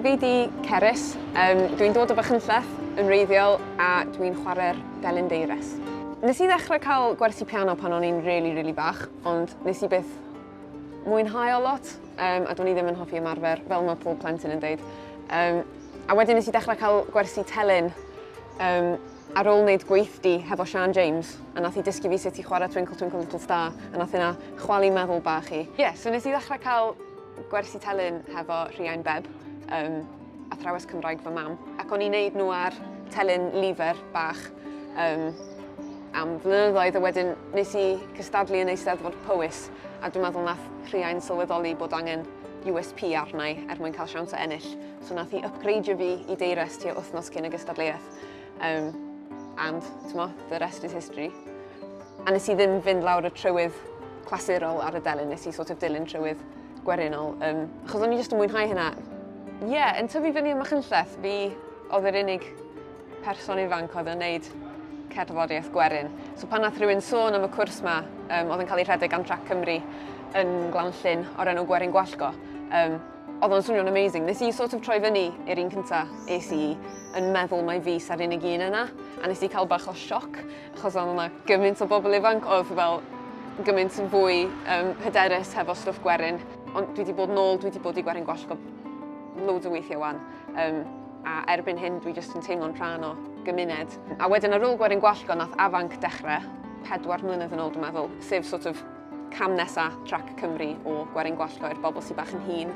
fi di Cerys. Dwi'n dod o Fachynlleth yn wreiddiol a dwi'n chwarae'r delyn deires. Nes I ddechrau cael gwersi piano pan o'n i'n really bach, ond nes I byth mwynhau o lot, a dwi'n I ddim yn hoffi ymarfer, fel mae pob plentyn yn deud. A wedyn nes I ddechrau cael gwersi telyn ar ôl wneud gweithdi hefo Sian James, a nath I dysgu fi sut I chwarae Twinkle Twinkle Little Star, a nath yna chwalu meddwl bach I. So nes I ddechrau cael gwersi telyn hefo rhiain beb, athrawes Cymraeg fy mam, ac o'n i'n neud nhw ar telyn lifer bach am flynyddoedd, a wedyn nes I cystadlu yn Eisteddfod Powys, a dwi'n meddwl nath rhiain sylweddoli bod angen USP arna I mwyn cael siawns o ennill. So nath I upgradeio fi I deires tua wythnos cyn y gystadleuaeth. And, the rest is history. A nes I ddim fynd lawr y trywydd clasurol ar y delyn, nes I sort of dilyn trywydd gwerinol, achos o'n I jyst yn mwynhau hynna. Yn tyfu fyny ym Machynlleth, fi oedd yr unig person ifanc oedd yn gwneud Cerddoriaeth Gwerin. So pan nath rhywun sôn am y cwrs yma, oedd yn cael ei rhedeg gan Trac Cymru yn Glanllyn o'r enw Gwerin Gwallgo, oedd o'n swnio'n amazing. Nes I sort of troi fyny i'r un cynta es I yn meddwl mai fi sa'r unig un yna, a nes I cael bach o sioc, achos oedd yna gymaint o bobl ifanc oedd fel gymaint yn fwy hyderus hefo stwff gwerin. Ond dwi wedi bod nôl, dwi wedi bod I Gwerin Gwallgo loads o weithiau wan, a erbyn hyn dwi jyst yn teimlo'n rhan o gymuned. A wedyn ar ôl Gwerin Gwallgo nath afanc dechrau, 4 mlynedd yn ôl dwi'n meddwl, sef sort of cam nesa Trac Cymru o Gwerin Gwallgo i'r bobl sy'n bach yn hŷn.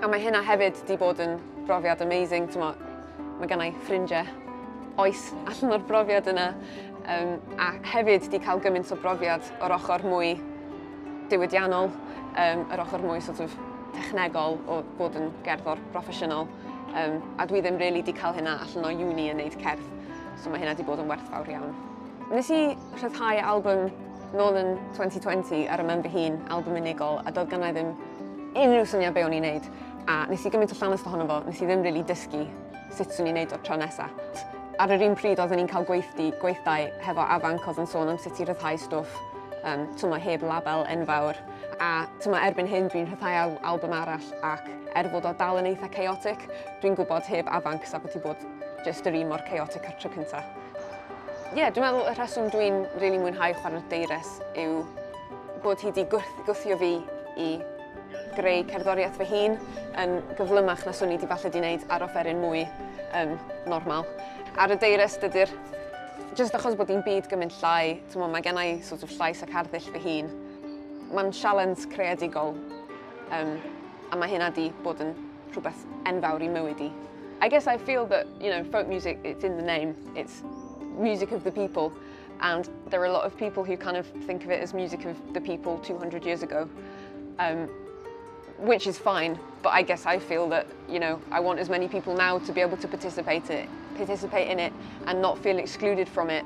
A mae hynna hefyd wedi bod yn brofiad amazing. Mae gennau ffrindiau oes allan o'r brofiad yna, a hefyd wedi cael gymaint o brofiad o'r ochr mwy diwydiannol, yr ochr mwy sort of technegol o bod yn gerddor proffesiynol, a dwi ddim really wedi cael hynna allan o uni yn gwneud cerdd, so mae hynna wedi bod yn werthfawr iawn. Nes I rhyddhau album nôl yn 2020 ar y mem fy hun, album unigol, a doedd gennai ddim unrhyw syniad be o'n i'n neud, a nes I gymaint o llanast ohono fo, nes I ddim really dysgu sut swn i'n neud o'r tro nesa. Ar yr un pryd oedden ni'n cael gweithdai hefo afanc oedd yn sôn am sut I ryddhau stwff, heb label enfawr, a erbyn hyn dwi'n rhyddhau album arall, ac fod o dal yn eitha chaotic, dwi'n gwybod heb afanc sa bod I bod just yr un mor chaotic ar tro cynta. Dwi'n meddwl y rheswm dwi'n really mwynhau chwarae'r deires yw bod hi wedi gwthio fi I greu cerddoriaeth fy hun yn gyflymach na swn I wedi falle wedi wneud ar offeryn mwy normal. Ar y deires dydy'r, jyst achos bod hi'n byd gymaint llai, mae gennau sort of llais ac arddull fy hun. Mae'n sialens creadigol, a mae hynna wedi bod yn rhywbeth enfawr I mywyd I. I guess I feel that, folk music, it's in the name, it's music of the people, and there are a lot of people who kind of think of it as music of the people 200 years ago, which is fine, but I guess I feel that, I want as many people now to be able to participate in it and not feel excluded from it,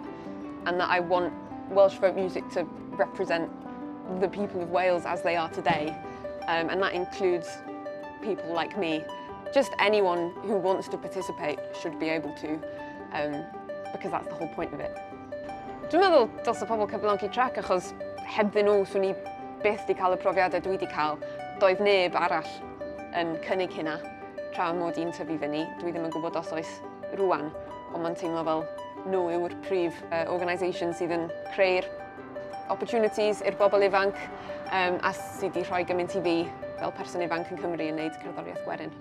and that I want Welsh folk music to represent the people of Wales as they are today, and that includes people like me. Just anyone who wants to participate should be able to, because that's the whole point of it. Dwi'n meddwl dylse pobl cyflogi trac achos hebddyn nhw swn I byth wedi cael y profiadau dwi wedi cael. Doedd neb arall yn cynnig hynna tra mod i'n tyfu fyny. Dwi ddim yn gwybod os oes rwan, ond mae'n teimlo fel nhw yw'r prif organisation sydd yn creu'r opportunities i'r bobl ifanc, a sydd wedi rhoi gymaint I fi fel person ifanc yn Cymru yn gwneud cerddoriaeth gwerin.